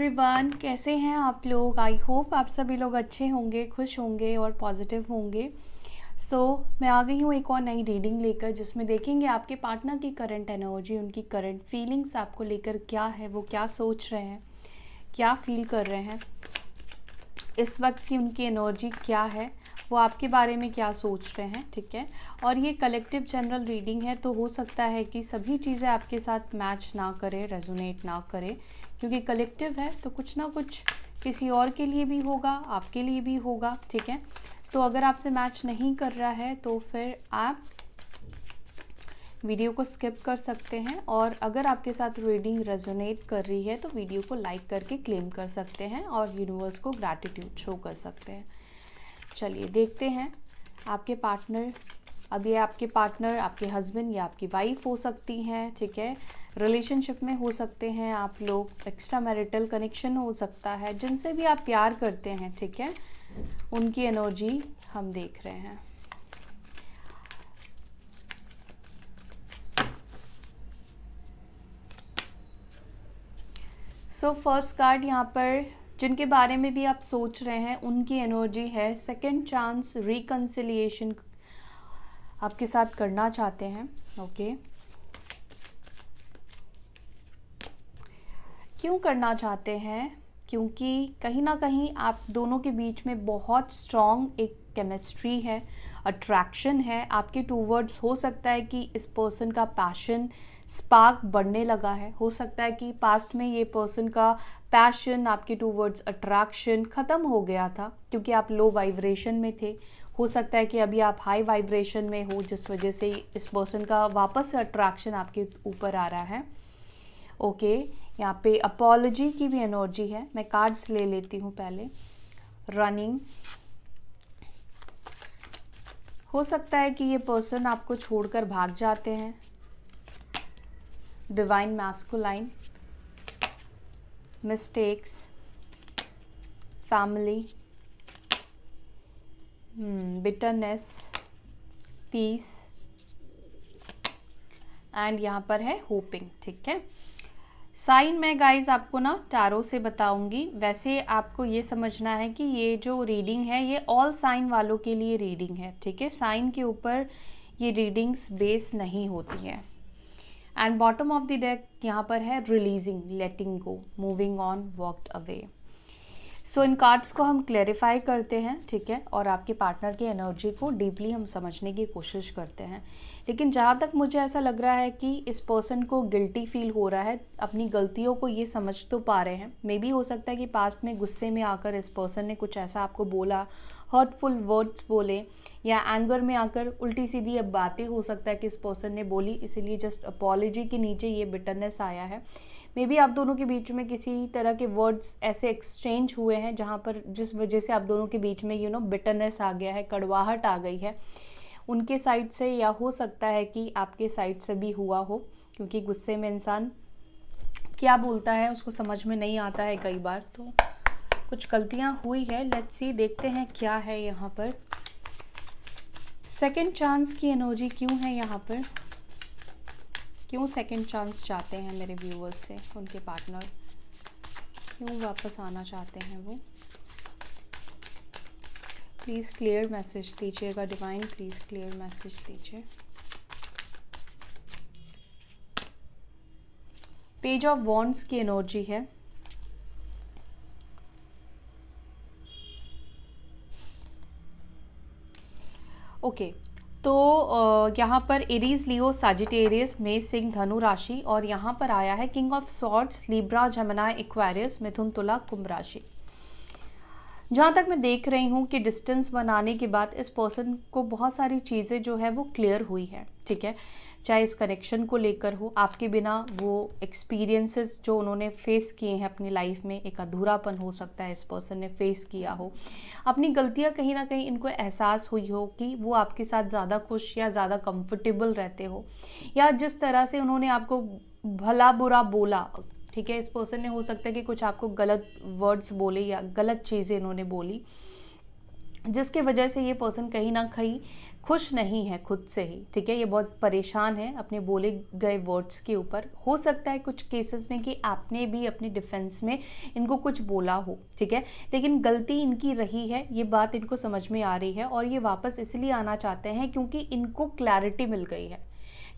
Everyone, कैसे हैं आप लोग। आई होप आप सभी लोग अच्छे होंगे, खुश होंगे और पॉजिटिव होंगे। मैं आ गई हूँ एक और नई रीडिंग लेकर, जिसमें देखेंगे आपके पार्टनर की करंट एनर्जी, उनकी करंट फीलिंग्स आपको लेकर क्या है, वो क्या सोच रहे हैं, क्या फील कर रहे हैं इस वक्त की, उनकी एनर्जी क्या है, वो आपके बारे में क्या सोच रहे हैं। ठीक है, और ये कलेक्टिव जनरल रीडिंग है, तो हो सकता है कि सभी चीज़ें आपके साथ मैच ना करें, रेजोनेट ना करें, क्योंकि कलेक्टिव है तो कुछ ना कुछ किसी और के लिए भी होगा, आपके लिए भी होगा। ठीक है, तो अगर आपसे मैच नहीं कर रहा है तो फिर आप वीडियो को स्किप कर सकते हैं, और अगर आपके साथ रीडिंग रेजोनेट कर रही है तो वीडियो को लाइक करके क्लेम कर सकते हैं और यूनिवर्स को ग्रैटिट्यूड शो कर सकते हैं। चलिए देखते हैं आपके पार्टनर। अब ये आपके पार्टनर आपके हस्बैंड या आपकी वाइफ हो सकती हैं। ठीक है, रिलेशनशिप में हो सकते हैं आप लोग, एक्स्ट्रा मैरिटल कनेक्शन हो सकता है, जिनसे भी आप प्यार करते हैं। ठीक है, उनकी एनर्जी हम देख रहे हैं। फर्स्ट कार्ड यहाँ पर जिनके बारे में भी आप सोच रहे हैं, उनकी एनर्जी है सेकंड चांस, रिकंसिलिएशन आपके साथ करना चाहते हैं। ओके, क्यों करना चाहते हैं? क्योंकि कहीं ना कहीं आप दोनों के बीच में बहुत स्ट्रॉन्ग एक केमिस्ट्री है, अट्रैक्शन है आपके टूवर्ड्स। हो सकता है कि इस पर्सन का पैशन स्पार्क बढ़ने लगा है। हो सकता है कि पास्ट में ये पर्सन का पैशन, आपके टूवर्ड्स अट्रैक्शन ख़त्म हो गया था क्योंकि आप लो वाइब्रेशन में थे। हो सकता है कि अभी आप हाई वाइब्रेशन में हो, जिस वजह से इस पर्सन का वापस से अट्रैक्शन आपके ऊपर आ रहा है। ओके, यहाँ पे अपॉलजी की भी एनर्जी है। मैं कार्ड्स ले लेती हूँ पहले। रनिंग, हो सकता है कि ये पर्सन आपको छोड़कर भाग जाते हैं। Divine masculine, mistakes, family, bitterness, peace, and यहाँ पर है होपिंग। ठीक है, साइन मैं गाइज आपको ना टैरो से बताऊंगी। वैसे आपको ये समझना है कि ये जो रीडिंग है ये ऑल साइन वालों के लिए रीडिंग है। ठीक है, साइन के ऊपर ये रीडिंग्स बेस नहीं होती है। And bottom of the deck यहाँ पर है releasing, letting go, moving on, walked away. In cards को हम क्लैरिफाई करते हैं। ठीक है, और आपके पार्टनर की एनर्जी को डीपली हम समझने की कोशिश करते हैं। लेकिन जहाँ तक मुझे ऐसा लग रहा है कि इस पर्सन को गिल्टी फील हो रहा है, अपनी गलतियों को ये समझ तो पा रहे हैं। मे बी हो सकता है कि पास्ट में गुस्से में आकर इस पर्सन ने कुछ ऐसा आपको बोला, हर्टफुल वर्ड्स बोले, या एंगर में आकर उल्टी सीधी अब बातें हो सकता है कि इस पर्सन ने बोली, इसीलिए जस्ट अपॉलजी के नीचे ये बिटरनेस आया है। मे बी आप दोनों के बीच में किसी तरह के वर्ड्स ऐसे एक्सचेंज हुए हैं जहाँ पर जिस वजह से आप दोनों के बीच में बिटरनेस आ गया है, कड़वाहट आ गई है उनके साइड से, या हो सकता है कि आपके साइड से भी हुआ हो, क्योंकि गुस्से में इंसान क्या बोलता है उसको समझ में नहीं आता है कई बार, तो कुछ गलतियाँ हुई है। लेट्स सी, देखते हैं क्या है यहाँ पर। सेकंड चांस की एनर्जी क्यों है यहाँ पर? क्यों सेकंड चांस चाहते हैं मेरे व्यूअर्स से उनके पार्टनर? क्यों वापस आना चाहते हैं वो? प्लीज़ क्लियर मैसेज दीजिएगा डिवाइन, प्लीज़ क्लियर मैसेज दीजिए। पेज ऑफ वॉन्ड्स की एनर्जी है। ओके, तो यहाँ पर एरीज, लियो, सजिटेरियस, मेष, सिंह, धनु राशि, और यहाँ पर आया है king of swords, Libra, Gemini, Aquarius, मिथुन, तुला, कुंभ राशि। जहाँ तक मैं देख रही हूँ कि डिस्टेंस बनाने के बाद इस पर्सन को बहुत सारी चीज़ें जो है वो क्लियर हुई है। ठीक है, चाहे इस कनेक्शन को लेकर हो, आपके बिना वो एक्सपीरियंसेस जो उन्होंने फेस किए हैं अपनी लाइफ में, एक अधूरापन हो सकता है इस पर्सन ने फेस किया हो, अपनी गलतियाँ कहीं ना कहीं इनको एहसास हुई हो कि वो आपके साथ ज़्यादा खुश या ज़्यादा कंफर्टेबल रहते हो, या जिस तरह से उन्होंने आपको भला बुरा बोला। ठीक है, इस पर्सन ने हो सकता है कि कुछ आपको गलत वर्ड्स बोले या गलत चीज़ें इन्होंने बोली, जिसके वजह से ये पर्सन कहीं ना कहीं खुश नहीं है खुद से ही, ठीक है। ये बहुत परेशान है अपने बोले गए वर्ड्स के ऊपर। हो सकता है कुछ केसेस में कि आपने भी अपने डिफेंस में इनको कुछ बोला हो, ठीक है, लेकिन गलती इनकी रही है, ये बात इनको समझ में आ रही है और ये वापस इसलिए आना चाहते हैं क्योंकि इनको क्लैरिटी मिल गई है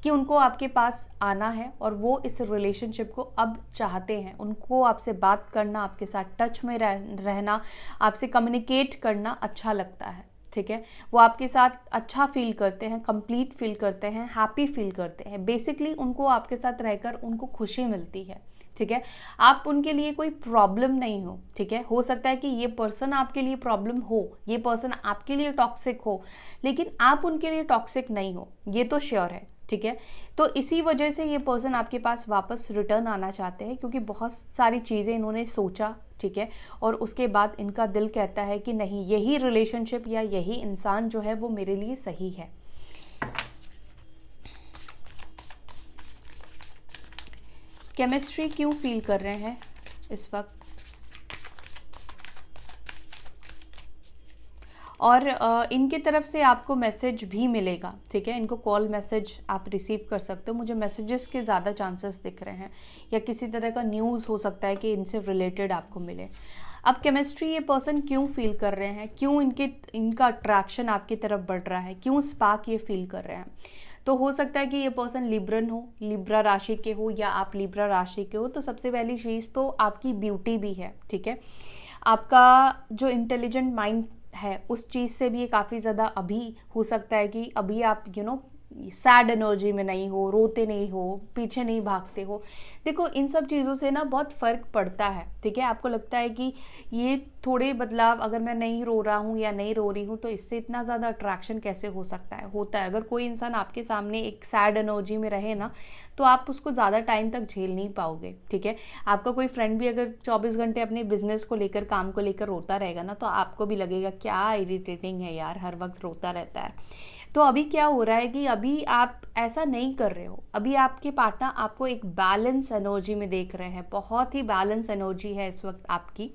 कि उनको आपके पास आना है और वो इस रिलेशनशिप को अब चाहते हैं। उनको आपसे बात करना, आपके साथ टच में रहना, आपसे कम्युनिकेट करना अच्छा लगता है, ठीक है। वो आपके साथ अच्छा फील करते हैं, कंप्लीट फील करते हैं, हैप्पी फील करते हैं। बेसिकली उनको आपके साथ रहकर उनको खुशी मिलती है, ठीक है। आप उनके लिए कोई प्रॉब्लम नहीं हो, ठीक है। हो सकता है कि ये पर्सन आपके लिए प्रॉब्लम हो, ये पर्सन आपके लिए टॉक्सिक हो, लेकिन आप उनके लिए टॉक्सिक नहीं हो, ये तो श्योर है, ठीक है। तो इसी वजह से ये पर्सन आपके पास वापस रिटर्न आना चाहते हैं क्योंकि बहुत सारी चीज़ें इन्होंने सोचा, ठीक है, और उसके बाद इनका दिल कहता है कि नहीं, यही रिलेशनशिप या यही इंसान जो है वो मेरे लिए सही है। केमिस्ट्री क्यों फील कर रहे हैं इस वक्त, और इनके तरफ से आपको मैसेज भी मिलेगा, ठीक है। इनको कॉल मैसेज आप रिसीव कर सकते हो। मुझे मैसेजेस के ज़्यादा चांसेस दिख रहे हैं, या किसी तरह का न्यूज़ हो सकता है कि इनसे रिलेटेड आपको मिले। अब केमिस्ट्री ये पर्सन क्यों फील कर रहे हैं, क्यों इनका अट्रैक्शन आपकी तरफ बढ़ रहा है, क्यों स्पार्क ये फील कर रहे हैं। तो हो सकता है कि ये पर्सन लिब्रन हो, लिब्रा राशि के हो, या आप लिब्रा राशि के हो। तो सबसे पहली चीज़ तो आपकी ब्यूटी भी है, ठीक है। आपका जो इंटेलिजेंट माइंड है उस चीज़ से भी ये काफ़ी ज़्यादा अभी हो सकता है कि अभी आप सैड एनर्जी में नहीं हो, रोते नहीं हो, पीछे नहीं भागते हो। देखो, इन सब चीज़ों से ना बहुत फ़र्क पड़ता है, ठीक है। आपको लगता है कि ये थोड़े बदलाव, अगर मैं नहीं रो रहा हूँ या नहीं रो रही हूँ तो इससे इतना ज़्यादा अट्रैक्शन कैसे हो सकता है। होता है, अगर कोई इंसान आपके सामने एक सैड एनर्जी में रहे ना तो आप उसको ज़्यादा टाइम तक झेल नहीं पाओगे, ठीक है। आपका कोई फ्रेंड भी अगर 24 घंटे अपने बिजनेस को लेकर, काम को लेकर रोता रहेगा ना तो आपको भी लगेगा क्या इरिटेटिंग है यार, हर वक्त रोता रहता है। तो अभी क्या हो रहा है कि अभी आप ऐसा नहीं कर रहे हो। अभी आपके पार्टनर आपको एक बैलेंस एनर्जी में देख रहे हैं, बहुत ही बैलेंस एनर्जी है इस वक्त आपकी।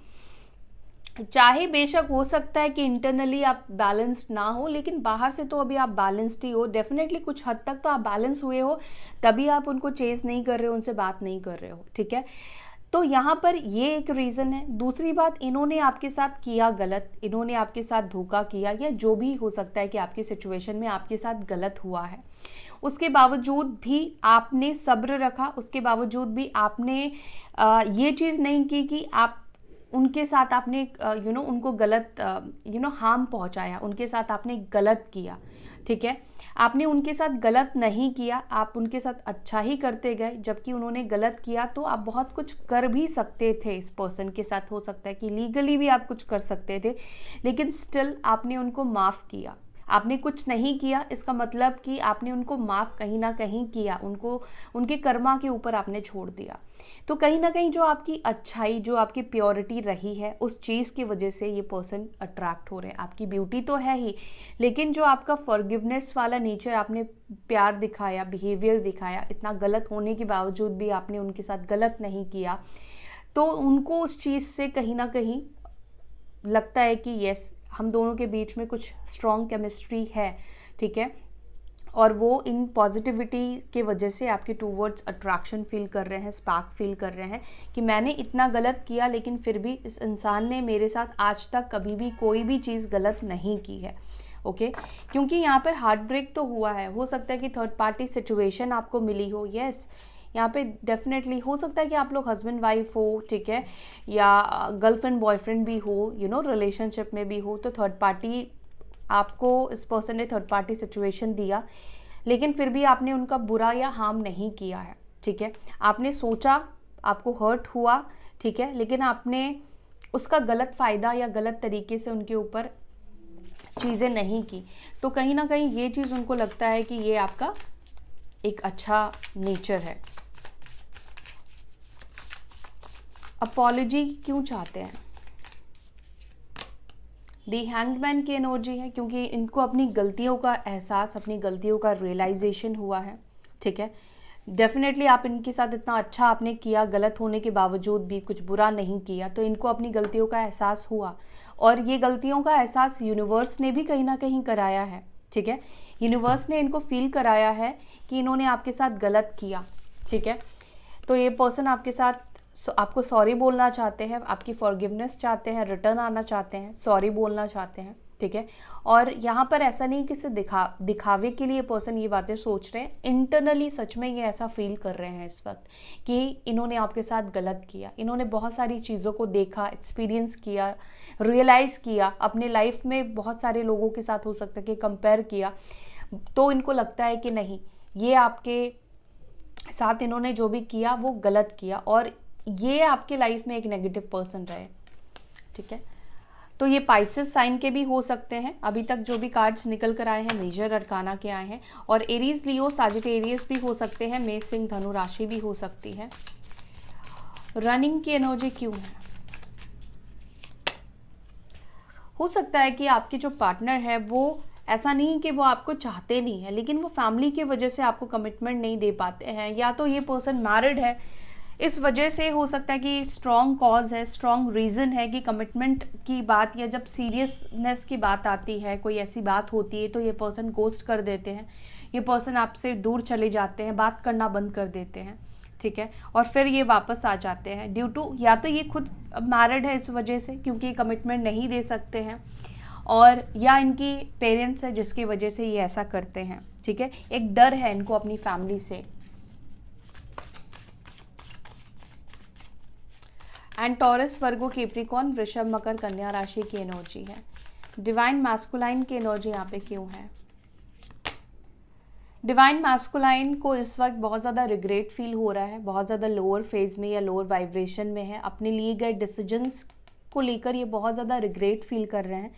चाहे बेशक हो सकता है कि इंटरनली आप बैलेंस्ड ना हो, लेकिन बाहर से तो अभी आप बैलेंस्ड ही हो। डेफिनेटली कुछ हद तक तो आप बैलेंस हुए हो, तभी आप उनको चेस नहीं कर रहे हो, उनसे बात नहीं कर रहे हो, ठीक है। तो यहाँ पर ये एक रीज़न है। दूसरी बात, इन्होंने आपके साथ किया गलत, इन्होंने आपके साथ धोखा किया, या जो भी हो सकता है कि आपकी सिचुएशन में आपके साथ गलत हुआ है, उसके बावजूद भी आपने सब्र रखा, उसके बावजूद भी आपने ये चीज़ नहीं की कि आप उनके साथ आपने उनको गलत हार्म पहुंचाया, उनके साथ आपने गलत किया, ठीक है। आपने उनके साथ गलत नहीं किया, आप उनके साथ अच्छा ही करते गए, जबकि उन्होंने गलत किया। तो आप बहुत कुछ कर भी सकते थे इस पर्सन के साथ, हो सकता है कि लीगली भी आप कुछ कर सकते थे, लेकिन स्टिल आपने उनको माफ़ किया। आपने कुछ नहीं किया इसका मतलब कि आपने उनको माफ़ कहीं ना कहीं किया, उनको उनके कर्मा के ऊपर आपने छोड़ दिया। तो कहीं ना कहीं जो आपकी अच्छाई, जो आपकी प्योरिटी रही है, उस चीज़ की वजह से ये पर्सन अट्रैक्ट हो रहे हैं। आपकी ब्यूटी तो है ही, लेकिन जो आपका फॉरगिवनेस वाला नेचर, आपने प्यार दिखाया, बिहेवियर दिखाया, इतना गलत होने के बावजूद भी आपने उनके साथ गलत नहीं किया, तो उनको उस चीज़ से कहीं ना कहीं लगता है कि यस, हम दोनों के बीच में कुछ स्ट्रॉन्ग केमिस्ट्री है, ठीक है। और वो इन पॉजिटिविटी के वजह से आपके टूवर्ड्स अट्रैक्शन फील कर रहे हैं, स्पार्क फील कर रहे हैं कि मैंने इतना गलत किया लेकिन फिर भी इस इंसान ने मेरे साथ आज तक कभी भी कोई भी चीज़ गलत नहीं की है, ओके। क्योंकि यहाँ पर हार्ट ब्रेक तो हुआ है। हो सकता है कि थर्ड पार्टी सिचुएशन आपको मिली हो, यस। यहाँ पे डेफिनेटली हो सकता है कि आप लोग हस्बैंड वाइफ हो, ठीक है, या गर्लफ्रेंड बॉयफ्रेंड भी हो, रिलेशनशिप में भी हो। तो थर्ड पार्टी आपको, इस पर्सन ने थर्ड पार्टी सिचुएशन दिया, लेकिन फिर भी आपने उनका बुरा या हार्म नहीं किया है, ठीक है। आपने सोचा, आपको हर्ट हुआ, ठीक है, लेकिन आपने उसका गलत फ़ायदा या गलत तरीके से उनके ऊपर चीज़ें नहीं की। तो कहीं ना कहीं ये चीज़ उनको लगता है कि ये आपका एक अच्छा नेचर है। अपॉलॉजी क्यों चाहते हैं? दी हैंग्ड की एनर्जी है, क्योंकि इनको अपनी गलतियों का एहसास, अपनी गलतियों का रियलाइजेशन हुआ है, ठीक है। डेफिनेटली आप इनके साथ इतना अच्छा आपने किया, गलत होने के बावजूद भी कुछ बुरा नहीं किया, तो इनको अपनी गलतियों का एहसास हुआ, और ये गलतियों का एहसास यूनिवर्स ने भी कहीं ना कहीं कराया है, ठीक है। यूनिवर्स ने इनको फील कराया है कि इन्होंने आपके साथ गलत किया, ठीक है। तो ये पर्सन आपके साथ आपको सॉरी बोलना चाहते हैं, आपकी फॉरगिवनेस चाहते हैं, रिटर्न आना चाहते हैं, सॉरी बोलना चाहते हैं, ठीक है। और यहाँ पर ऐसा नहीं कि सिर्फ दिखावे के लिए पर्सन ये बातें सोच रहे हैं, इंटरनली सच में ये ऐसा फील कर रहे हैं इस वक्त कि इन्होंने आपके साथ गलत किया। इन्होंने बहुत सारी चीज़ों को देखा, एक्सपीरियंस किया, रियलाइज़ किया, अपने लाइफ में बहुत सारे लोगों के साथ हो सकता है कि कंपेयर किया, तो इनको लगता है कि नहीं, ये आपके साथ इन्होंने जो भी किया वो गलत किया और ये आपके लाइफ में एक नेगेटिव पर्सन रहे, ठीक है। तो ये पाइसेस साइन के भी हो सकते हैं, अभी तक जो भी कार्ड्स निकल कर आए हैं मेजर अरकाना के आए हैं, और एरीज, लियो, सजिटेरियस भी हो सकते हैं, मेष, सिंह, धनु राशि भी हो सकती है। रनिंग की एनर्जी क्यों है? हो सकता है कि आपके जो पार्टनर है वो ऐसा नहीं कि वो आपको चाहते नहीं है, लेकिन वो फैमिली की वजह से आपको कमिटमेंट नहीं दे पाते हैं, या तो ये पर्सन मैरिड है, इस वजह से हो सकता है कि स्ट्रॉन्ग कॉज है, स्ट्रॉन्ग रीज़न है कि कमिटमेंट की बात या जब सीरियसनेस की बात आती है, कोई ऐसी बात होती है, तो ये पर्सन गोस्ट कर देते हैं, ये पर्सन आपसे दूर चले जाते हैं, बात करना बंद कर देते हैं, ठीक है। और फिर ये वापस आ जाते हैं ड्यू टू, या तो ये खुद मैरिड है इस वजह से क्योंकि कमिटमेंट नहीं दे सकते हैं, और या इनकी पेरेंट्स है जिसकी वजह से ये ऐसा करते हैं, ठीक है। एक डर है इनको अपनी फैमिली से। एंड टॉरस, वर्गो, कैप्रिकॉर्न, वृषभ, मकर, कन्या राशि की एनर्जी है। डिवाइन मैस्कुलाइन की एनर्जी यहाँ पे क्यों है? डिवाइन मैस्कुलाइन को इस वक्त बहुत ज़्यादा रिग्रेट फील हो रहा है, बहुत ज़्यादा लोअर फेज में या लोअर वाइब्रेशन में है, अपने लिए गए डिसीजंस को लेकर ये बहुत ज़्यादा रिग्रेट फील कर रहे हैं,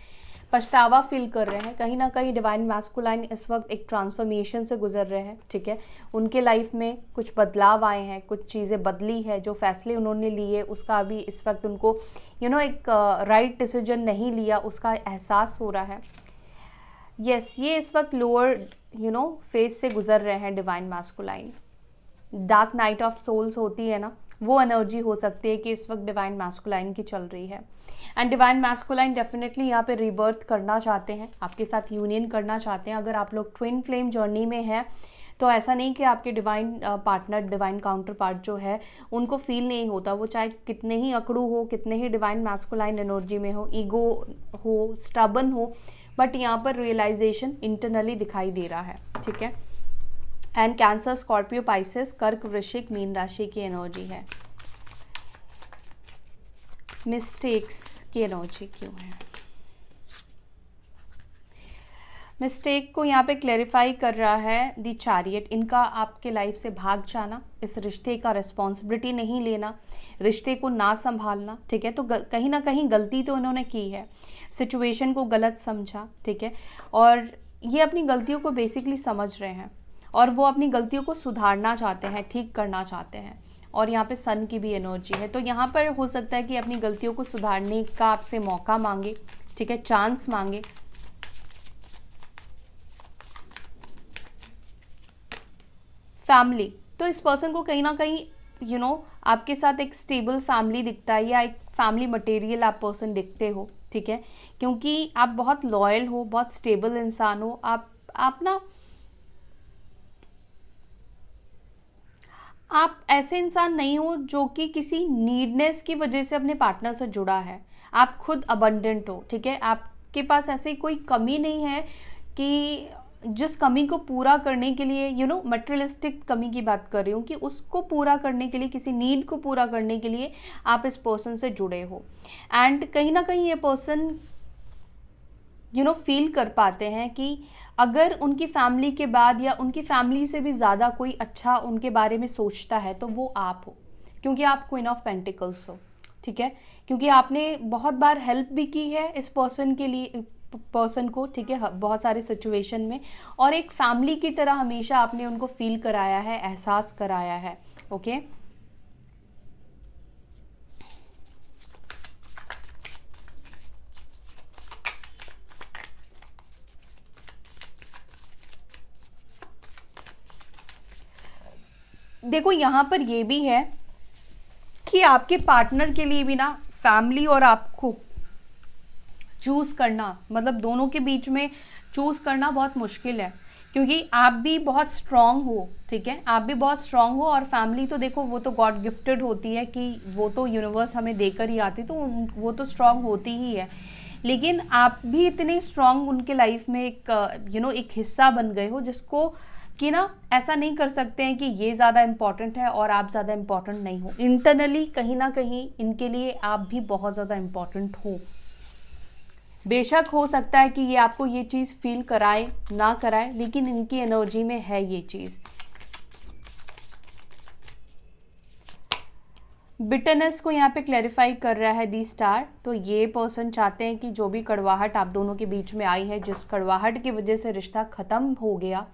पछतावा फील कर रहे हैं। कहीं ना कहीं डिवाइन मैस्कुलाइन इस वक्त एक ट्रांसफॉर्मेशन से गुजर रहे हैं, ठीक है। उनके लाइफ में कुछ बदलाव आए हैं, कुछ चीज़ें बदली है, जो फैसले उन्होंने लिए उसका अभी इस वक्त उनको एक राइट डिसीजन नहीं लिया, उसका एहसास हो रहा है। यस, ये इस वक्त लोअर फेज से गुजर रहे हैं divine masculine. Dark night of souls होती है ना, वो एनर्जी हो सकती है कि इस वक्त डिवाइन मैस्कुलाइन की चल रही है। एंड डिवाइन मैस्कुलाइन डेफिनेटली यहाँ पे रिबर्थ करना चाहते हैं, आपके साथ यूनियन करना चाहते हैं। अगर आप लोग ट्विन फ्लेम जर्नी में हैं तो ऐसा नहीं कि आपके divine partner, divine counter part जो है उनको फील नहीं होता, वो चाहे कितने ही अकड़ू हो, कितने ही डिवाइन मैस्कुलाइन एनर्जी में हो, ईगो हो, स्टबन हो, बट यहाँ पर रियलाइजेशन इंटरनली दिखाई दे रहा है, ठीक है। एंड कैंसर, स्कॉर्पियो, पाइसेस, कर्क, वृश्चिक, मीन राशि की एनर्जी है। मिस्टेक्स की एनर्जी क्यों है? मिस्टेक को यहाँ पे क्लैरिफाई कर रहा है दी चैरियट। इनका आपके लाइफ से भाग जाना, इस रिश्ते का रिस्पॉन्सिबिलिटी नहीं लेना, रिश्ते को ना संभालना, ठीक है। तो कहीं ना कहीं गलती तो इन्होंने की है, सिचुएशन को गलत समझा, ठीक है। और ये अपनी गलतियों को बेसिकली समझ रहे हैं और वो अपनी गलतियों को सुधारना चाहते हैं, ठीक करना चाहते हैं। और यहाँ पे सन की भी एनर्जी है, तो यहाँ पर हो सकता है कि अपनी गलतियों को सुधारने का आपसे मौका मांगे, ठीक है, चांस मांगे। फैमिली, तो इस पर्सन को कहीं ना कहीं आपके साथ एक स्टेबल फैमिली दिखता है, या एक फैमिली मटेरियल आप पर्सन दिखते हो, ठीक है, क्योंकि आप बहुत लॉयल हो, बहुत स्टेबल इंसान हो। आप ऐसे इंसान नहीं हो जो कि किसी नीडनेस की वजह से अपने पार्टनर से जुड़ा है। आप खुद अबंडेंट हो, ठीक है। आपके पास ऐसी कोई कमी नहीं है कि जिस कमी को पूरा करने के लिए मटेरियलिस्टिक कमी की बात कर रही हूँ, कि उसको पूरा करने के लिए, किसी नीड को पूरा करने के लिए आप इस पर्सन से जुड़े हो। एंड कहीं ना कहीं ये पर्सन फील कर पाते हैं कि अगर उनकी फैमिली के बाद या उनकी फैमिली से भी ज़्यादा कोई अच्छा उनके बारे में सोचता है तो वो आप हो, क्योंकि आप क्वीन ऑफ पेंटिकल्स हो, ठीक है। क्योंकि आपने बहुत बार हेल्प भी की है इस पर्सन को, ठीक है, बहुत सारे सिचुएशन में, और एक फैमिली की तरह हमेशा आपने उनको फील कराया है, एहसास कराया है, ओके। देखो यहाँ पर ये भी है कि आपके पार्टनर के लिए भी ना फैमिली और आपको चूज करना, मतलब दोनों के बीच में चूज़ करना बहुत मुश्किल है, क्योंकि आप भी बहुत स्ट्रांग हो, ठीक है, आप भी बहुत स्ट्रांग हो, और फैमिली तो देखो वो तो गॉड गिफ्टेड होती है कि वो तो यूनिवर्स हमें देकर ही आती, तो वो तो स्ट्रांग होती ही है, लेकिन आप भी इतने स्ट्रांग उनके लाइफ में एक एक हिस्सा बन गए हो, जिसको कि ना ऐसा नहीं कर सकते हैं कि ये ज़्यादा इम्पॉर्टेंट है और आप ज़्यादा इम्पॉर्टेंट नहीं हो। इंटरनली कहीं ना कहीं इनके लिए आप भी बहुत ज़्यादा इम्पॉर्टेंट हो। बेशक हो सकता है कि ये आपको ये चीज़ फील कराए ना कराए, लेकिन इनकी एनर्जी में है ये चीज़। बिटरनेस को यहाँ पे क्लैरिफाई कर रहा है दी स्टार। तो ये पर्सन चाहते हैं कि जो भी कड़वाहट आप दोनों के बीच में आई है, जिस कड़वाहट की वजह से रिश्ता ख़त्म हो गया,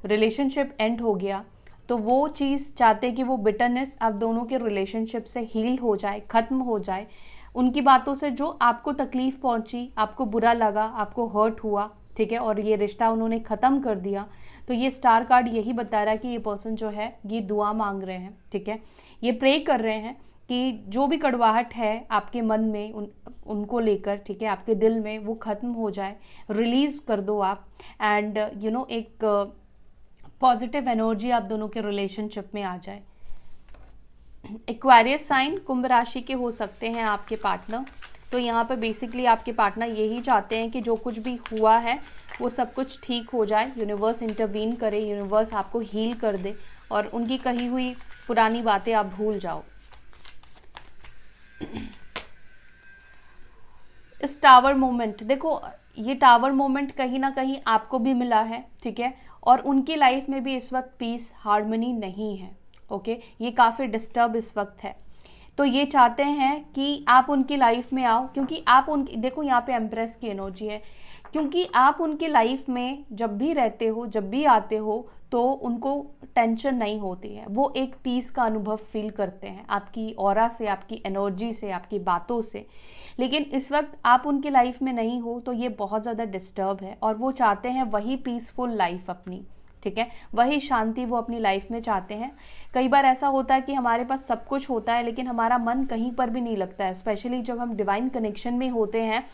रिलेशनशिप एंड हो गया, तो वो चीज़ चाहते हैं कि वो बिटरनेस आप दोनों के रिलेशनशिप से हील हो जाए, ख़त्म हो जाए। उनकी बातों से जो आपको तकलीफ़ पहुंची, आपको बुरा लगा, आपको हर्ट हुआ, ठीक है, और ये रिश्ता उन्होंने ख़त्म कर दिया, तो ये स्टार कार्ड यही बता रहा है कि ये पर्सन जो है ये दुआ मांग रहे हैं, ठीक है, ये प्रे कर रहे हैं कि जो भी कड़वाहट है आपके मन में उनको लेकर, ठीक है, आपके दिल में, वो ख़त्म हो जाए, रिलीज़ कर दो आप, एंड एक पॉजिटिव एनर्जी आप दोनों के रिलेशनशिप में आ जाए। एक्वेरियस साइन, कुंभ राशि के हो सकते हैं आपके पार्टनर। तो यहाँ पर बेसिकली आपके पार्टनर यही चाहते हैं कि जो कुछ भी हुआ है वो सब कुछ ठीक हो जाए, यूनिवर्स इंटरवीन करे, यूनिवर्स आपको हील कर दे और उनकी कही हुई पुरानी बातें आप भूल जाओ। इस टावर मोमेंट, देखो ये टावर मोमेंट कहीं ना कहीं आपको भी मिला है, ठीक है, और उनकी लाइफ में भी इस वक्त पीस हार्मनी नहीं है, ओके, ये काफ़ी डिस्टर्ब इस वक्त है। तो ये चाहते हैं कि आप उनकी लाइफ में आओ, क्योंकि आप उनकी, देखो यहाँ पे एम्प्रेस की एनर्जी है, क्योंकि आप उनकी लाइफ में जब भी रहते हो, जब भी आते हो, तो उनको टेंशन नहीं होती है, वो एक पीस का अनुभव फील करते हैं आपकी ऑरा से, आपकी एनर्जी से, आपकी बातों से। लेकिन इस वक्त आप उनकी लाइफ में नहीं हो, तो ये बहुत ज़्यादा डिस्टर्ब है, और वो चाहते हैं वही पीसफुल लाइफ अपनी, ठीक है, वही शांति वो अपनी लाइफ में चाहते हैं। कई बार ऐसा होता है कि हमारे पास सब कुछ होता है लेकिन हमारा मन कहीं पर भी नहीं लगता है, स्पेशली जब हम डिवाइन कनेक्शन में होते हैं।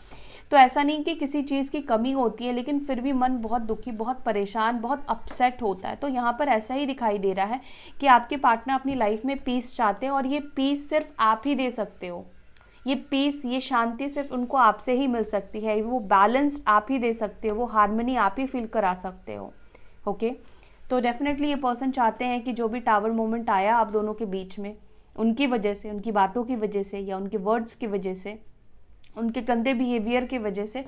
तो ऐसा नहीं कि किसी चीज़ की कमी होती है, लेकिन फिर भी मन बहुत दुखी, बहुत परेशान, बहुत अपसेट होता है। तो यहाँ पर ऐसा ही दिखाई दे रहा है कि आपके पार्टनर अपनी लाइफ में पीस चाहते हैं, और ये पीस सिर्फ आप ही दे सकते हो। ये पीस, ये शांति सिर्फ उनको आपसे ही मिल सकती है, वो बैलेंस आप ही दे सकते हो, वो हार्मनी आप ही फील करा सकते हो, ओके। तो डेफिनेटली ये पर्सन चाहते हैं कि जो भी टावर मोमेंट आया आप दोनों के बीच में, उनकी वजह से, उनकी बातों की वजह से, या उनके वर्ड्स की वजह से, उनके गंदे बिहेवियर की वजह से,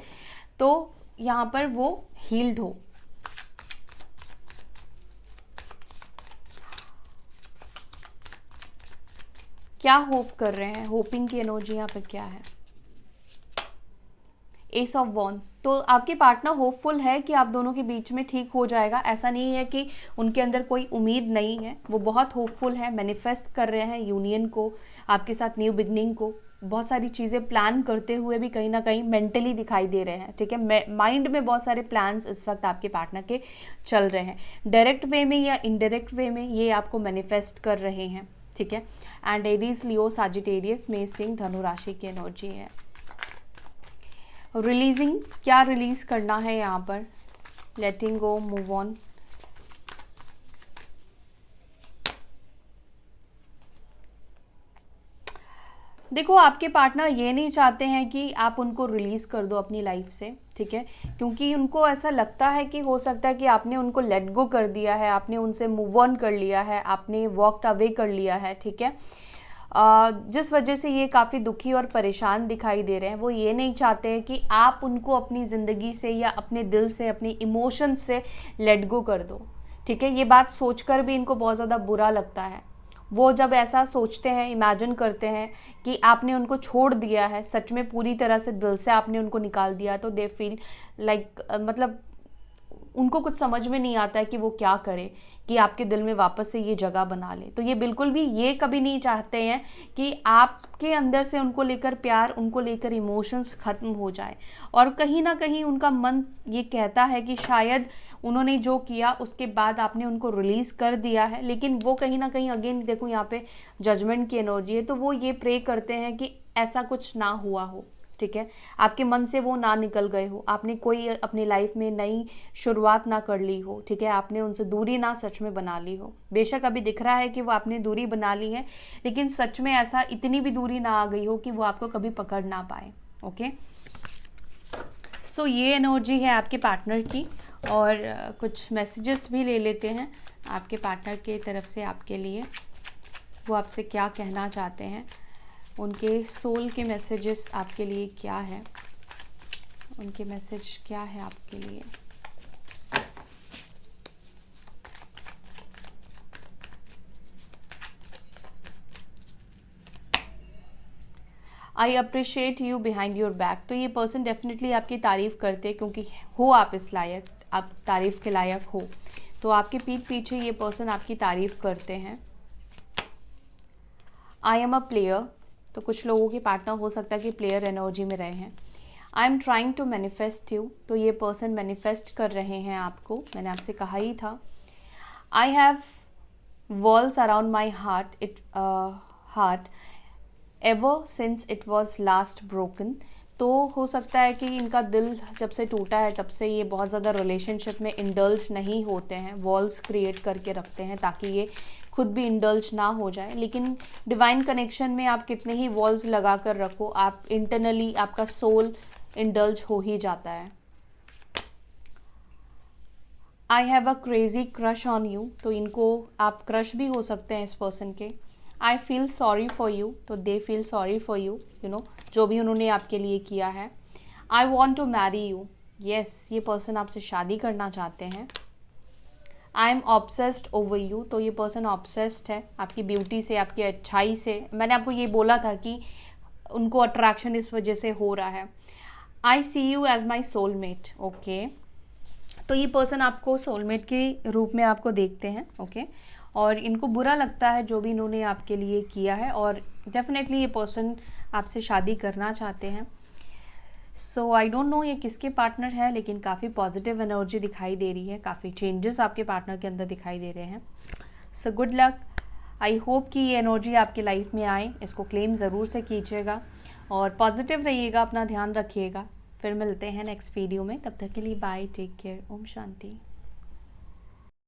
तो यहाँ पर वो हील्ड हो। क्या होप कर रहे हैं, होपिंग की एनर्जी यहाँ पर क्या है? S of wands. तो आपके पार्टनर होपफुल है कि आप दोनों के बीच में ठीक हो जाएगा। ऐसा नहीं है कि उनके अंदर कोई उम्मीद नहीं है, वो बहुत होपफुल है, मैनिफेस्ट कर रहे हैं यूनियन को, आपके साथ न्यू बिगनिंग को, बहुत सारी चीज़ें प्लान करते हुए भी कहीं ना कहीं मेंटली दिखाई दे रहे हैं, ठीक है, माइंड में बहुत सारे प्लान्स इस वक्त आपके पार्टनर के चल रहे हैं, डायरेक्ट वे में या इनडायरेक्ट वे में ये आपको मैनिफेस्ट कर रहे हैं, ठीक है। एंड एरीज, लियो, सजिटेरियस, मेष, सिंह, धनु राशि की एनर्जी है। रिलीजिंग, क्या रिलीज करना है यहाँ पर? लेटिंग गो, मूव ऑन। देखो आपके पार्टनर ये नहीं चाहते हैं कि आप उनको रिलीज़ कर दो अपनी लाइफ से, ठीक है, क्योंकि उनको ऐसा लगता है कि हो सकता है कि आपने उनको लेट गो कर दिया है, आपने उनसे मूव ऑन कर लिया है, आपने वॉकड अवे कर लिया है, ठीक है, जिस वजह से ये काफ़ी दुखी और परेशान दिखाई दे रहे हैं। वो ये नहीं चाहते हैं कि आप उनको अपनी ज़िंदगी से या अपने दिल से, अपने इमोशंस से लेट गो कर दो, ठीक है। ये बात सोचकर भी इनको बहुत ज़्यादा बुरा लगता है। वो जब ऐसा सोचते हैं, इमेजिन करते हैं कि आपने उनको छोड़ दिया है, सच में पूरी तरह से दिल से आपने उनको निकाल दिया, तो दे फील लाइक मतलब उनको कुछ समझ में नहीं आता है कि वो क्या करे कि आपके दिल में वापस से ये जगह बना ले। तो ये बिल्कुल भी ये कभी नहीं चाहते हैं कि आपके अंदर से उनको लेकर प्यार, उनको लेकर इमोशंस ख़त्म हो जाए। और कहीं ना कहीं उनका मन ये कहता है कि शायद उन्होंने जो किया उसके बाद आपने उनको रिलीज़ कर दिया है, लेकिन वो कहीं ना कहीं, अगेन देखो यहाँ पे जजमेंट की एनर्जी है, तो वो ये प्रे करते हैं कि ऐसा कुछ ना हुआ हो, ठीक है, आपके मन से वो ना निकल गए हो, आपने कोई अपनी लाइफ में नई शुरुआत ना कर ली हो, ठीक है, आपने उनसे दूरी ना सच में बना ली हो। बेशक अभी दिख रहा है कि वो आपने दूरी बना ली है, लेकिन सच में ऐसा इतनी भी दूरी ना आ गई हो कि वो आपको कभी पकड़ ना पाए। ओके, सो ये एनर्जी है आपके पार्टनर की। और कुछ मैसेजेस भी ले लेते हैं आपके पार्टनर के तरफ से आपके लिए, वो आपसे क्या कहना चाहते हैं, उनके सोल के मैसेजेस आपके लिए क्या है, उनके मैसेज क्या है आपके लिए। I appreciate you behind your back. तो ये पर्सन डेफिनेटली आपकी तारीफ़ करते हैं, क्योंकि हो आप इस लायक, आप तारीफ़ के लायक हो, तो आपके पीठ पीछे ये पर्सन आपकी तारीफ़ करते हैं। आई एम अ प्लेयर, तो कुछ लोगों के पार्टनर हो सकता है कि प्लेयर एनर्जी में रहे हैं। I am trying to manifest you, तो ये पर्सन मैनिफेस्ट कर रहे हैं आपको, मैंने आपसे कहा ही था। I have walls around my heart ever since it was last broken. तो हो सकता है कि इनका दिल जब से टूटा है तब से ये बहुत ज़्यादा रिलेशनशिप में इंडल्ज नहीं होते हैं, वॉल्स क्रिएट करके रखते हैं ताकि ये खुद भी इंडल्ज ना हो जाए। लेकिन डिवाइन कनेक्शन में आप कितने ही वॉल्स लगा कर रखो, आप इंटरनली आपका सोल इंडल्ज हो ही जाता है। I have a crazy crush on you, तो इनको आप क्रश भी हो सकते हैं इस पर्सन के। I feel sorry for you, तो they feel sorry for you, you know, जो भी उन्होंने आपके लिए किया है। I want to marry you, yes, ये पर्सन आपसे शादी करना चाहते हैं। I am obsessed over you, तो ये पर्सन ऑब्सेस्ड है आपकी ब्यूटी से, आपकी अच्छाई से। मैंने आपको ये बोला था कि उनको अट्रैक्शन इस वजह से हो रहा है। I see you as my soulmate, okay, तो ये पर्सन आपको सोलमेट के रूप में आपको देखते हैं। ओके, और इनको बुरा लगता है जो भी इन्होंने आपके लिए किया है, और डेफिनेटली ये पर्सन आपसे शादी करना चाहते हैं। सो आई डोंट नो ये किसके पार्टनर है, लेकिन काफ़ी पॉजिटिव एनर्जी दिखाई दे रही है, काफ़ी चेंजेस आपके पार्टनर के अंदर दिखाई दे रहे हैं। So good luck, I hope कि ये एनर्जी आपकी लाइफ में आए, इसको क्लेम ज़रूर से कीजिएगा और पॉजिटिव रहिएगा, अपना ध्यान रखिएगा। फिर मिलते हैं नेक्स्ट वीडियो में, तब तक के लिए bye, take care, Om Shanti.